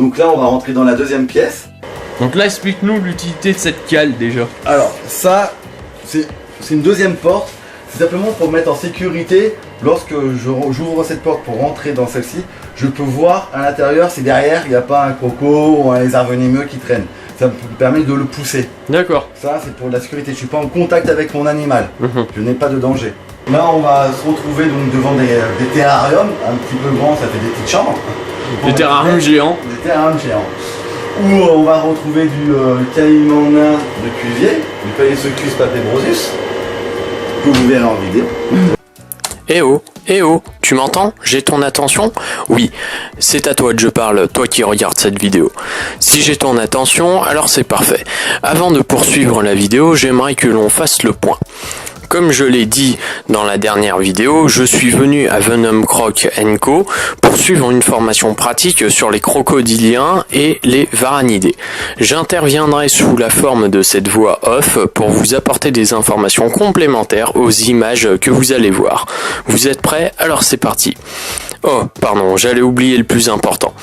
Donc là, on va rentrer dans la deuxième pièce. Donc là, explique-nous l'utilité de cette cale déjà. Alors, ça, c'est une deuxième porte. C'est simplement pour mettre en sécurité. Lorsque j'ouvre cette porte pour rentrer dans celle-ci, je peux voir à l'intérieur si derrière il n'y a pas un croco ou un lézard venimeux qui traîne. Ça me permet de le pousser. D'accord. Ça, c'est pour la sécurité. Je ne suis pas en contact avec mon animal. Je n'ai pas de danger. Là, on va se retrouver donc devant des terrariums un petit peu grands, ça fait des petites chambres. Des terrariums géants. Des terrariums géants. Où on va retrouver du caïman nain de Cuvier, du Paleosuchus papebrosus, que vous verrez en vidéo. Eh oh, tu m'entends? J'ai ton attention? Oui, c'est à toi que je parle, toi qui regardes cette vidéo. Si j'ai ton attention, alors c'est parfait. Avant de poursuivre la vidéo, j'aimerais que l'on fasse le point. Comme je l'ai dit dans la dernière vidéo, je suis venu à Venom Croc & Co pour suivre une formation pratique sur les crocodiliens et les varanidés. J'interviendrai sous la forme de cette voix off pour vous apporter des informations complémentaires aux images que vous allez voir. Vous êtes prêts? Alors c'est parti. Oh, pardon, j'allais oublier le plus important.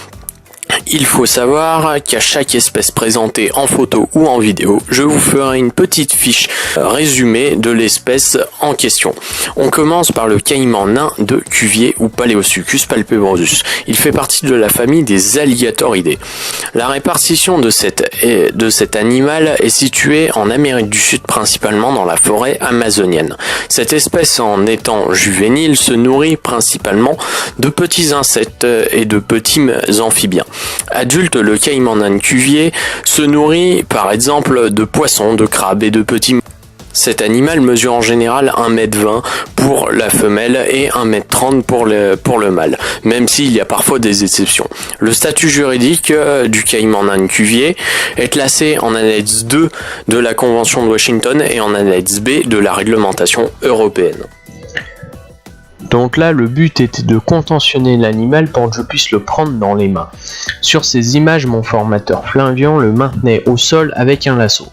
Il faut savoir qu'à chaque espèce présentée en photo ou en vidéo, je vous ferai une petite fiche résumée de l'espèce en question. On commence par le caïman nain de Cuvier ou Paleosuchus palpebrosus. Il fait partie de la famille des alligatoridés. La répartition de cet animal est située en Amérique du Sud, principalement dans la forêt amazonienne. Cette espèce, en étant juvénile, se nourrit principalement de petits insectes et de petits amphibiens. Adulte, le caïman nain de Cuvier se nourrit par exemple de poissons, de crabes et de petits. Cet animal mesure en général 1,20 m pour la femelle et 1,30 m pour le mâle, même s'il y a parfois des exceptions. Le statut juridique du caïman nain de Cuvier est classé en annexe 2 de la Convention de Washington et en annexe B de la réglementation européenne. Donc là, le but était de contentionner l'animal pour que je puisse le prendre dans les mains. Sur ces images, mon formateur Flavian le maintenait au sol avec un lasso.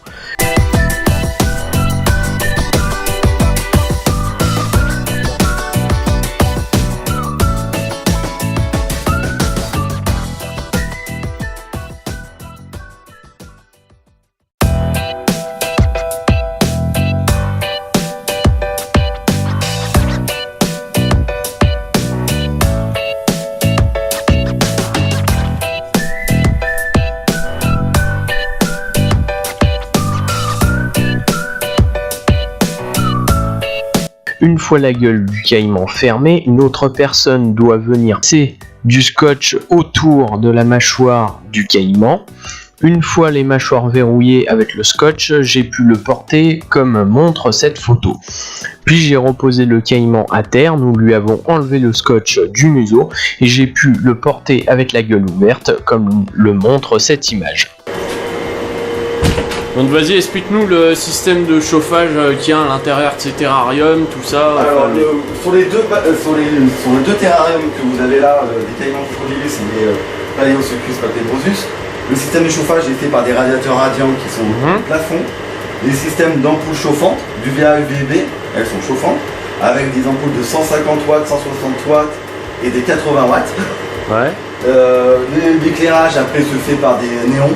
Une fois la gueule du caïman fermée, une autre personne doit venir passer du scotch autour de la mâchoire du caïman. Une fois les mâchoires verrouillées avec le scotch, j'ai pu le porter comme montre cette photo. Puis j'ai reposé le caïman à terre, nous lui avons enlevé le scotch du museau et j'ai pu le porter avec la gueule ouverte comme le montre cette image. Donc vas-y, explique-nous le système de chauffage qu'il y a à l'intérieur de ces terrariums, tout ça. Alors, sur les deux terrariums que vous avez là, des caïmans crocodilus et des Paleosuchus papebrosus, le système de chauffage est fait par des radiateurs radiants qui sont au plafond, des systèmes d'ampoules chauffantes, du VA-UVB, elles sont chauffantes, avec des ampoules de 150 watts, 160 watts et des 80 watts. Ouais. L'éclairage après se fait par des néons.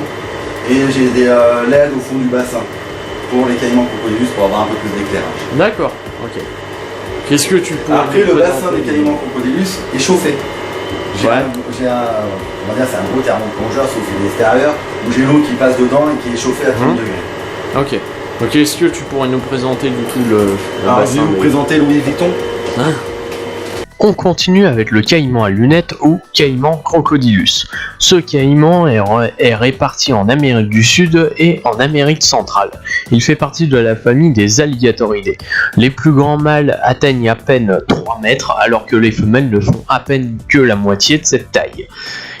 Et j'ai des LED au fond du bassin pour les caïmans crocodilus pour avoir un peu plus d'éclairage. D'accord, ok. Qu'est-ce que tu peux... Après, le bassin des caïmans crocodilus est chauffé. On va dire c'est un gros thermoplongeur sauf l'extérieur où j'ai l'eau qui passe dedans et qui est chauffée à 30 degrés. Ok. Donc est-ce que tu pourrais nous présenter du coup le Alors, je vais vous présenter Louis Vuitton. Hein? On continue avec le caïman à lunettes ou caïman crocodilus. Ce caïman est réparti en Amérique du Sud et en Amérique centrale. Il fait partie de la famille des alligatoridés. Les plus grands mâles atteignent à peine 3 mètres alors que les femelles ne font à peine que la moitié de cette taille.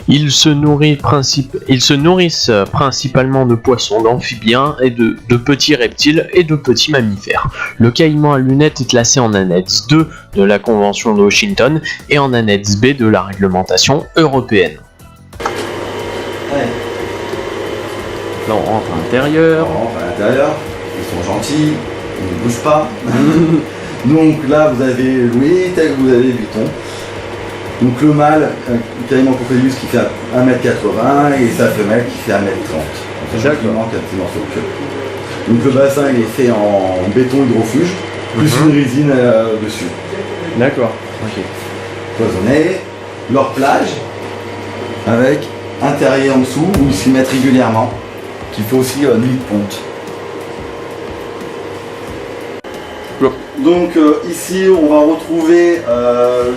Ils se nourrissent principalement de poissons, d'amphibiens et de petits reptiles et de petits mammifères. Le caïman à lunettes est classé en annexe 2 de la Convention de Washington et en annexe B de la réglementation européenne. Ouais. Là on rentre à l'intérieur. On rentre à l'intérieur, ils sont gentils, ils ne bougent pas. Donc là vous avez Louis, tel que vous avez Vuitton. Donc le mâle, Caïman crocodilus qui fait 1m80 et sa femelle qui fait 1m30. D'accord. Il manque un petit morceau de queue. Donc le bassin il est fait en béton hydrofuge, plus une résine dessus. D'accord. Ok. Cloisonné, leur plage, avec un terrier en dessous où ils s'y mettent régulièrement, qui fait aussi nuit de ponte. Donc ici on va retrouver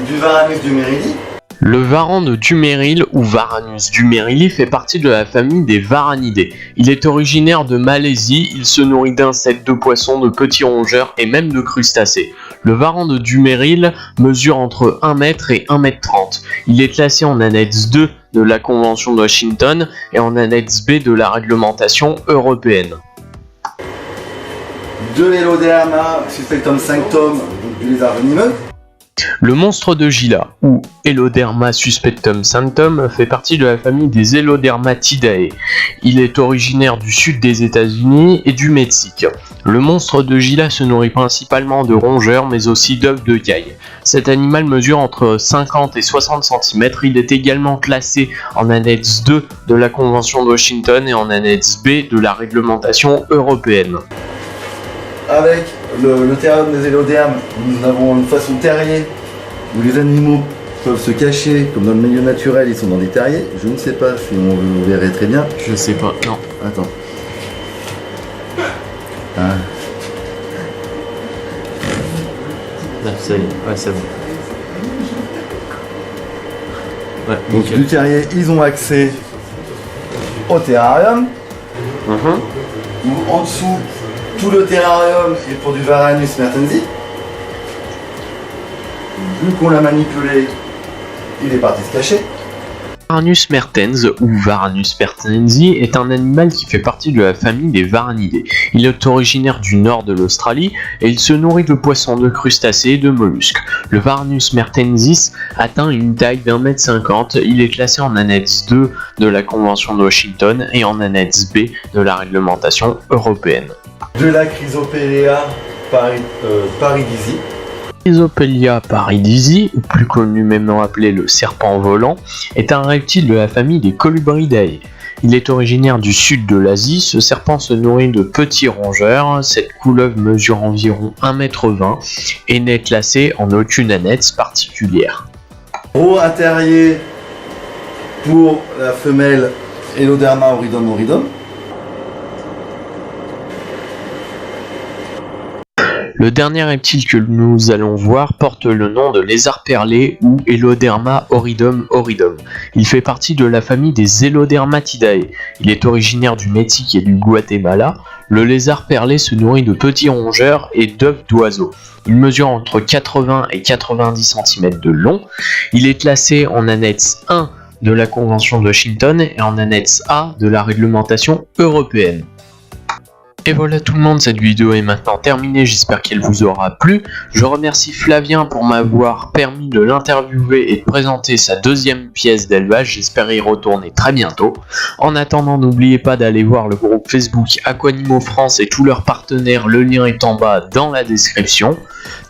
du Varanus dumerili. Le varan de Duméryl ou Varanus dumerili fait partie de la famille des Varanidés. Il est originaire de Malaisie, il se nourrit d'insectes, de poissons, de petits rongeurs et même de crustacés. Le varan de Duméryl mesure entre 1 m et 1 m 30. Il est classé en annexe 2 de la Convention de Washington et en annexe B de la réglementation européenne. De l'Eloderma suspectum sanctum, donc du lézard venimeux. Le monstre de Gila, ou Eloderma suspectum sanctum, fait partie de la famille des Elodermatidae. Il est originaire du sud des États-Unis et du Mexique. Le monstre de Gila se nourrit principalement de rongeurs, mais aussi d'œufs de caille. Cet animal mesure entre 50 et 60 cm. Il est également classé en annexe 2 de la Convention de Washington et en annexe B de la réglementation européenne. Avec le terrarium des Elodermes, nous avons une façon terrier où les animaux peuvent se cacher, comme dans le milieu naturel, ils sont dans des terriers. Je ne sais pas si on verrait très bien. Je sais pas. Non. Attends. Ah. Là, ça y est. Ouais, c'est bon. Ouais, Donc nickel. du terrier, ils ont accès au terrarium. Où en dessous, tout le terrarium est pour du Varanus mertensi. Vu qu'on l'a manipulé, il est parti se cacher. Varanus mertens ou Varanus mertensi est un animal qui fait partie de la famille des Varanidés. Il est originaire du nord de l'Australie et il se nourrit de poissons, de crustacés et de mollusques. Le Varanus mertensis atteint une taille d'1,50 m. Il est classé en annexe 2 de la Convention de Washington et en annexe B de la réglementation européenne. De la Chrysopelea paridisi. Chrysopelea paridisi, ou plus communément appelé le serpent volant, est un reptile de la famille des Colubridae. Il est originaire du sud de l'Asie. Ce serpent se nourrit de petits rongeurs. Cette couleuvre mesure environ 1,20 m et n'est classée en aucune annexe particulière. Un terrier pour la femelle Eloderma auridum auridum. Le dernier reptile que nous allons voir porte le nom de lézard perlé ou Eloderma auridum auridum. Il fait partie de la famille des Elodermatidae. Il est originaire du Mexique et du Guatemala. Le lézard perlé se nourrit de petits rongeurs et d'œufs d'oiseaux. Il mesure entre 80 et 90 cm de long. Il est classé en annexe 1 de la Convention de Washington et en annexe A de la réglementation européenne. Et voilà tout le monde, cette vidéo est maintenant terminée, j'espère qu'elle vous aura plu. Je remercie Flavien pour m'avoir permis de l'interviewer et de présenter sa deuxième pièce d'élevage, j'espère y retourner très bientôt. En attendant, n'oubliez pas d'aller voir le groupe Facebook Aquanimo France et tous leurs partenaires, le lien est en bas dans la description.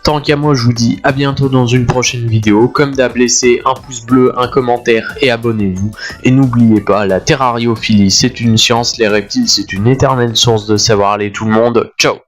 Tant qu'à moi, je vous dis à bientôt dans une prochaine vidéo. Comme d'hab, laissez un pouce bleu, un commentaire et abonnez-vous. Et n'oubliez pas, la terrariophilie c'est une science, les reptiles c'est une éternelle source de savoir. Allez tout le monde, ciao!